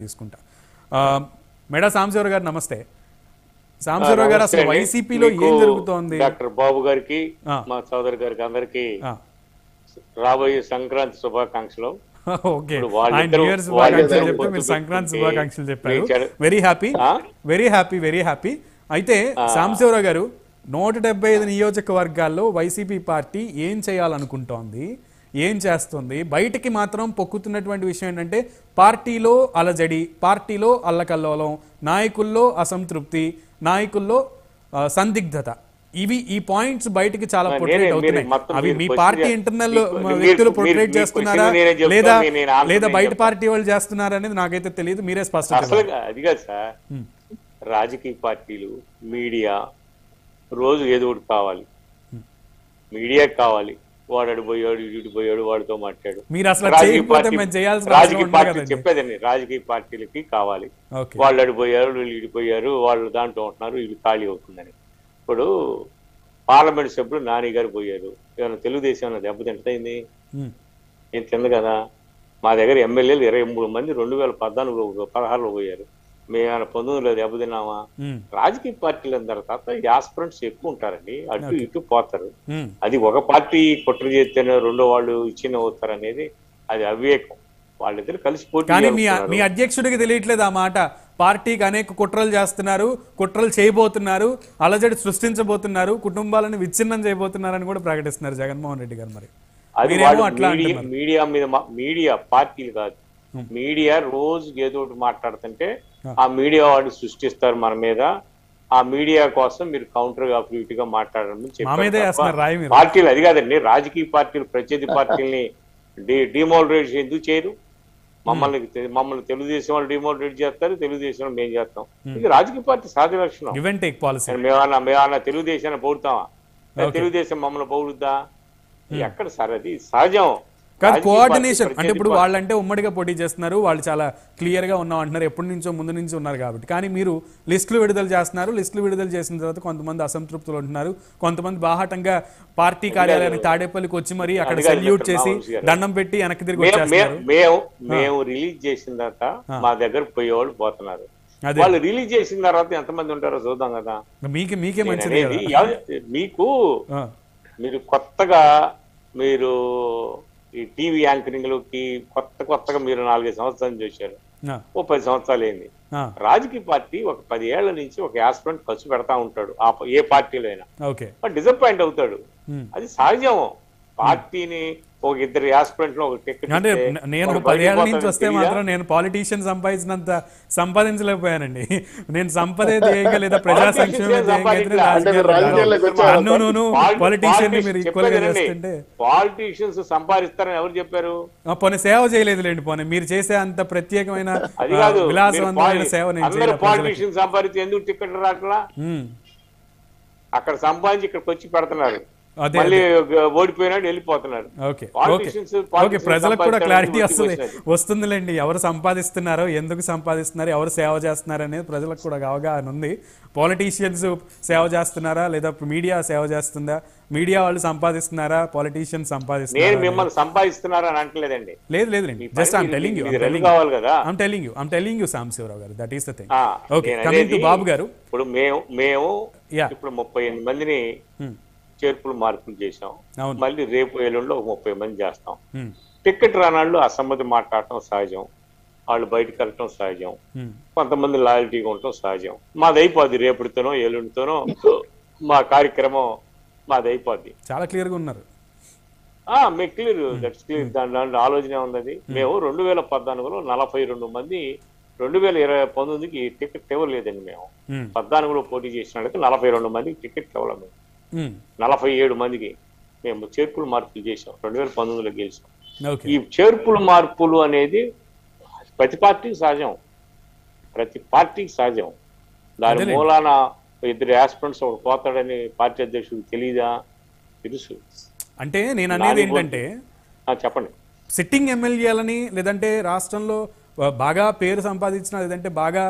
తీసుకుంటా. మేడా సాంబశివరావు గారు నమస్తే. సాంబశివరావు గారు అసలు వైసీపీలో ఏం జరుగుతోంది? డాక్టర్ బాబు గారికి మా సోదరు గారికి అందరికి రాబోయే సంక్రాంతి శుభాకాంక్షలు. ఓకే, న్యూ ఇయర్ శుభాకాంక్షలు చెప్తే మీరు సంక్రాంతి శుభాకాంక్షలు చెప్పారు. Very happy, very happy, very happy. అయితే సాంబశివరావు గారు 175 నియోజకవర్గాల్లో వైసీపీ పార్టీ ఏం చేయాలనుకుంటోంది, ఏం చేస్తుంది? బయటికి మాత్రం పొక్కుతున్నటువంటి విషయం ఏంటంటే పార్టీలో అలజడి, పార్టీలో అల్లకల్లోలం, నాయకుల్లో అసంతృప్తి, నాయకుల్లో సందిగ్ధత. ఈ పాయింట్స్ బయటికి చాలా ప్రొట్రేట్ అవుతున్నాయి. అవి మీ పార్టీ ఇంటర్నల్ వ్యక్తులు ప్రొట్రేట్ చేస్తున్నారా లేదా బయట పార్టీ వాళ్ళు చేస్తున్నారా అనేది నాకైతే తెలియదు, మీరే స్పష్టంగా. అది కాదు సార్, రాజకీయ పార్టీలు, మీడియా రోజు ఏదో ఒకటి కావాలి, మీడియా కావాలి. వాడు అడిపోయాడు, ఇటు పోయాడు, వాడితో మాట్లాడు. రాజకీయ పార్టీ చెప్పేదండి, రాజకీయ పార్టీలకి కావాలి. వాళ్ళు అడిపోయారు, వీళ్ళు ఇడిపోయారు, వాళ్ళు దాంట్లో ఉంటున్నారు, వీళ్ళు ఖాళీ అవుతుందని. ఇప్పుడు పార్లమెంట్ సభ్యుడు నాని గారు పోయారు, ఏమైనా తెలుగుదేశం ఏమైనా దెబ్బతింటైంది? ఏం తింది కదా. మా దగ్గర ఎమ్మెల్యేలు 23 మంది 2014-16లో పోయారు. మేమైనా 19లో దెబ్బతిన్నామా? రాజకీయ పార్టీలు అందరి తర్వాత యాస్పిరెంట్స్ ఎక్కువ ఉంటారండి, అటు ఇటు పోతారు. అది ఒక పార్టీ కుట్ర చేస్తేనే రెండో వాళ్ళు ఇచ్చిన అవుతారు అనేది అది అవివేకం. వాళ్ళిద్దరు కలిసి పోటీ. కానీ మీ అధ్యక్షుడికి తెలియట్లేదు ఆ మాట. పార్టీకి అనేక కుట్రలు చేస్తున్నారు, కుట్రలు చేయబోతున్నారు, అలజడి సృష్టించబోతున్నారు, కుటుంబాలను విచ్ఛిన్నం చేయబోతున్నారని కూడా ప్రకటిస్తున్నారు జగన్మోహన్ రెడ్డి గారు. మరి అది మీడియా మీద, మీడియా పార్టీలు కాదు, మీడియా రోజు ఏదో ఒకటి మాట్లాడుతుంటే ఆ మీడియా వాళ్ళు సృష్టిస్తారు మన మీద. ఆ మీడియా కోసం మీరు కౌంటర్ గా మాట్లాడడం చెప్పారు పార్టీలు. అది కాదండి, రాజకీయ పార్టీలు ప్రత్యర్థి పార్టీలని డిమోలరేట్ ఎందుకు చేయరు? మమ్మల్ని తెలుగుదేశం వాళ్ళు డిమోలరేట్ చేస్తారు, తెలుగుదేశం వాళ్ళు మేము చేస్తాం. ఇది రాజకీయ పార్టీ సహజ లక్షణం. మేమన్నా తెలుగుదేశాన్ని పౌరుతామా? తెలుగుదేశం మమ్మల్ని పౌరుద్దా? ఎక్కడ సార్, అది సహజం కాదు. కోఆర్డినేషన్ అంటే ఇప్పుడు వాళ్ళంటే ఉమ్మడిగా పోటీ చేస్తున్నారు, వాళ్ళు చాలా క్లియర్ గా ఉన్నాం అంటున్నారు, ఎప్పటి నుంచో ముందు నుంచి ఉన్నారు కాబట్టి. కానీ మీరు లిస్టులు విడుదల చేస్తున్నారు, లిస్టులు విడుదల చేసిన తర్వాత కొంతమంది అసంతృప్తులు ఉంటున్నారు, కొంతమంది బాహాటంగా పార్టీ కార్యాలయానికి తాడేపల్లికి వచ్చి మరి అక్కడ సెల్యూట్ చేసి దండం పెట్టి వెనక్కి తిరిగి వచ్చేస్తున్నారు. మేము రిలీజ్ చేసిన తర్వాత మా దగ్గర పోయేవాళ్ళు పోతున్నారు. వాళ్ళు రిలీజ్ చేసిన తర్వాత ఎంతమంది ఉంటారో చూద్దాం కదా. మీకే మంచిది. మీరు కొత్తగా మీరు ఈ టీవీ యాంకరింగ్ లోకి కొత్తగా మీరు 4-5 సంవత్సరాలు చేశారు, 10 సంవత్సరాలు అయింది. రాజకీయ పార్టీ ఒక 10 ఏళ్ల నుంచి ఒక యాస్పిరెంట్ ఖర్చు పెడతా ఉంటాడు, ఏ పార్టీలో అయినా. డిసప్పాయింట్ అవుతాడు, అది సహజం. పార్టీని ఒక 2 యాస్పిరెంట్ లో ఒక టికెట్ అంటే నేను 10 ఏళ్ల నుంచి వస్తే మాత్రం నేను పాలిటీషియన్ సంపాదించినంత సంపాదించలేకపోయానండి. నేను సంపద లేదా ప్రజా సంక్షేమం పాలిటీషియన్స్ సంపాదిస్తారని ఎవరు చెప్పారు? పోనీ సేవ చేయలేదులేండి, పోనీ మీరు చేసే అంత ప్రత్యేకమైన విలాసవంతమైన సేవ పాలిటీషియన్ సంపాదించి ఎందుకు టికెట్లు రాట్లా? అక్కడ సంపాదించి ఇక్కడికి వచ్చి పెడుతున్నారు, మళ్ళీ ఓడిపోయినాడు వెళ్ళిపోతున్నారు. ప్రజలకు కూడా క్లారిటీ వస్తుందిలేండి, ఎవరు సంపాదిస్తున్నారో, ఎందుకు సంపాదిస్తున్నారు, ఎవరు సేవ చేస్తున్నారు అనేది ప్రజలకు కూడా అవగాహన ఉంది. పాలిటీషియన్స్ సేవ చేస్తున్నారా లేదా మీడియా సేవ చేస్తుందా, మీడియా వాళ్ళు సంపాదిస్తున్నారా, పాలిటీషియన్స్ సంపాదిస్తున్నారా? మిమ్మల్ని సంపాదిస్తున్నారా అని అంటలేదండి. లేదండి, just I'm telling you Sambasivarao garu, that is the thing. Okay, coming to Babu garu. ఇప్పుడు మేము ఇప్పుడు 38 మందిని చేర్పులు మార్పులు చేసాం, మళ్ళీ రేపు ఎల్లుండిలో 30 మంది చేస్తాం. టికెట్ రానాళ్ళు అసమ్మతి మాట్లాడటం సహజం, వాళ్ళు బయటకు వెళ్ళటం సహజం, కొంతమంది లాయల్టీగా ఉండటం సహజం. మాది అయిపోద్ది, రేపటితోనో ఎల్లుండితోనో మా కార్యక్రమం మాది అయిపోద్ది. చాలా క్లియర్ గా ఉన్నారు. మీకు క్లియర్, దట్స్ క్లియర్. దాంట్లో ఆలోచన ఉన్నది. మేము 2014లో 42 మంది 2019కి టికెట్ ఇవ్వలేదండి. మేము 14లో పోటీ చేసినట్లయితే 42 మందికి టికెట్ ఇవ్వలేము. 47 మందికి మేము చేర్పులు మార్పులు చేసాం, 2019లో గెలిచాం. ఈ చేర్పులు మార్పులు అనేది ప్రతి పార్టీకి సహజం. దాని మూలాన 2 యాస్పిరెంట్స్ ఒకటి పోతాడని పార్టీ అధ్యక్షుడికి తెలియదా? తెలుసు. అంటే నేను అనేది ఏంటంటే, చెప్పండి, సిట్టింగ్ ఎమ్మెల్యేలని లేదంటే రాష్ట్రంలో బాగా పేరు సంపాదించిన లేదంటే బాగా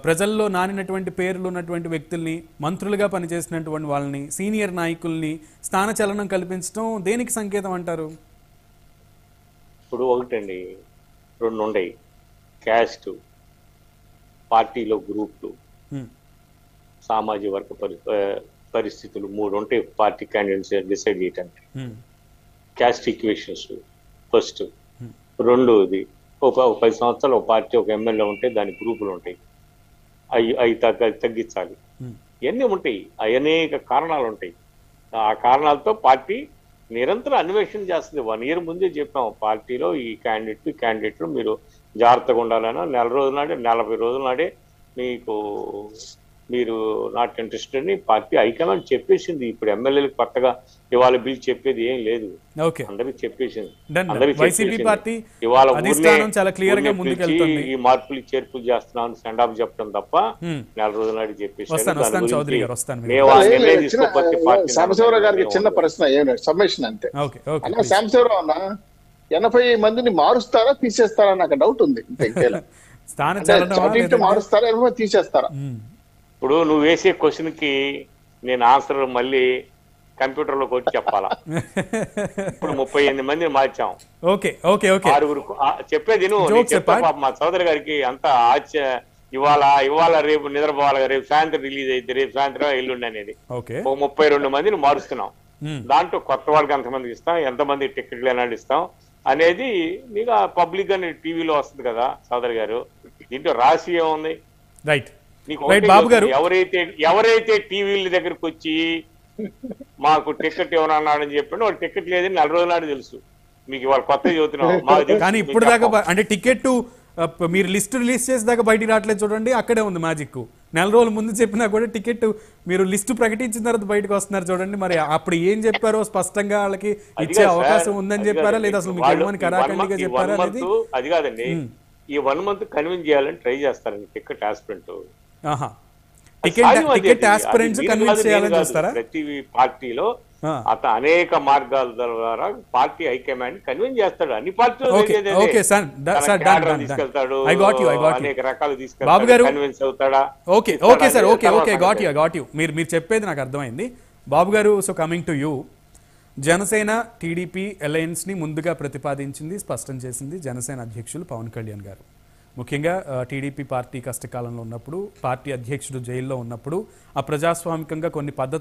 ప్రజల్లో నానినటువంటి పేర్లు ఉన్నటువంటి వ్యక్తుల్ని, మంత్రులుగా పనిచేసినటువంటి వాళ్ళని, సీనియర్ నాయకుల్ని స్థానచలనం కల్పించడం దేనికి సంకేతం అంటారు? ఇప్పుడు ఒకటండి, 2 ఉన్నాయి, క్యాస్ట్, పార్టీలో గ్రూప్లు, సామాజిక వర్గ పరిస్థితులు 3 ఉంటాయి పార్టీ క్యాండిడేట్స్ డిసైడ్ చేయడానికి. Caste equations first. రెండోది ఒక 10 సంవత్సరాలు ఒక పార్టీ ఒక ఎమ్మెల్యే ఉంటే దాని గ్రూపులు ఉంటాయి, అవి తగ్గించాలి. ఇవన్నీ ఉంటాయి, అనేక కారణాలు ఉంటాయి. ఆ కారణాలతో పార్టీ నిరంతరం అన్వేషణ చేస్తుంది. 1 ఇయర్ ముందే చెప్పాము పార్టీలో ఈ క్యాండిడేట్లు మీరు జాగ్రత్తగా ఉండాలన్నా 4 రోజుల నాడే 40 రోజుల నాడే మీరు నాట్ ఇంట్రెస్టెడ్ అని పార్టీ హైకమాండ్ చెప్పేసింది. ఇప్పుడు ఎమ్మెల్యేలకు కొత్తగా ఇవాళ బిల్ చెప్పేది ఏం లేదు, అందరికి చెప్పేసింది. ఇవాళ ఈ మార్పులు చేర్పులు చేస్తున్నాను సెండ్ ఆఫ్ చెప్పడం తప్ప 4 రోజుల నాడు చెప్పేసి. సాంబశివరావు గారికి చిన్న ప్రశ్న, సబ్మిషన్ అంతే. సాంబశివరావు అన్న 80 మందిని మారుస్తారా తీసేస్తారా నాకు డౌట్ ఉంది. మారుస్తారా తీసేస్తారా? ఇప్పుడు నువ్వు వేసే క్వశ్చన్ కి నేను ఆన్సర్ మళ్ళీ కంప్యూటర్ లోకి వచ్చి చెప్పాలా? ఇప్పుడు 38 మందిని మార్చాం. ఆరుగురు చెప్పేది మా సోదరి గారికి అంతా ఇవాళ రేపు నిద్రపోవాలి, రేపు సాయంత్రం రిలీజ్ అయితే రేపు సాయంత్రం ఎల్లుండి అనేది 32 మందిని మారుస్తున్నాం. దాంట్లో కొత్త వాళ్ళకి ఎంతమందికి ఇస్తాం, ఎంతమంది టికెట్లు ఎలాంటి ఇస్తాం అనేది మీకు పబ్లిక్ గా టీవీలో వస్తుంది కదా సోదరి గారు. దీంట్లో రాసి ఏముంది? రైట్. ఎవరైతే టీవీల దగ్గరకు వచ్చి మాకు టికెట్ ఎవరన్నాడని చెప్పండి, వాడు టికెట్ లేదని 4 రోజుల నాడు తెలుసు. మీకు ఇవాళ కొత్త చదువుతున్నాం కానీ ఇప్పుడు దాకా అంటే టికెట్ మీరు లిస్ట్ రిలీజ్ చేసేదాకా బయటికి రావట్లేదు చూడండి, అక్కడే ఉంది మ్యాజిక్. 4 రోజుల ముందు చెప్పినా కూడా టికెట్ మీరు లిస్టు ప్రకటించిన తర్వాత బయటకు వస్తున్నారు చూడండి. మరి అప్పుడు ఏం చెప్పారో స్పష్టంగా వాళ్ళకి ఇచ్చే అవకాశం ఉందని చెప్పారా లేదా అసలు మీకు ఏమని కరాఖండిగా చెప్పారా అనేది? అది కాదండి, ఈ 1 month కన్విన్స్ చేయాలని ట్రై చేస్తారండి టికెట్ ఆస్పిరెంట్. ప్రతి పార్టీలో అతను అనేక మార్గాల ద్వారా పార్టీ హైకమాండ్ కన్విన్స్ చేస్తాడు. అన్ని పార్టీలు తీసుకెళ్తాడు, అనేక రకాలు తీసుకెళ్తాడు, కన్విన్స్ అవుతాడా? మీరు చెప్పేది నాకు అర్థమైంది బాబు గారు. So coming to you, Janasena TDP alliance ని ముందుగా ప్రతిపాదించింది, స్పష్టం చేసింది జనసేన అధ్యక్షులు పవన్ కళ్యాణ్ గారు. ముఖ్యంగా టీడీపీ పార్టీ కష్టకాలంలో ఉన్నప్పుడు, పార్టీ అధ్యక్షుడు జైల్లో ఉన్నప్పుడు అప్రజాస్వామికంగా కొన్ని పద్ధతులు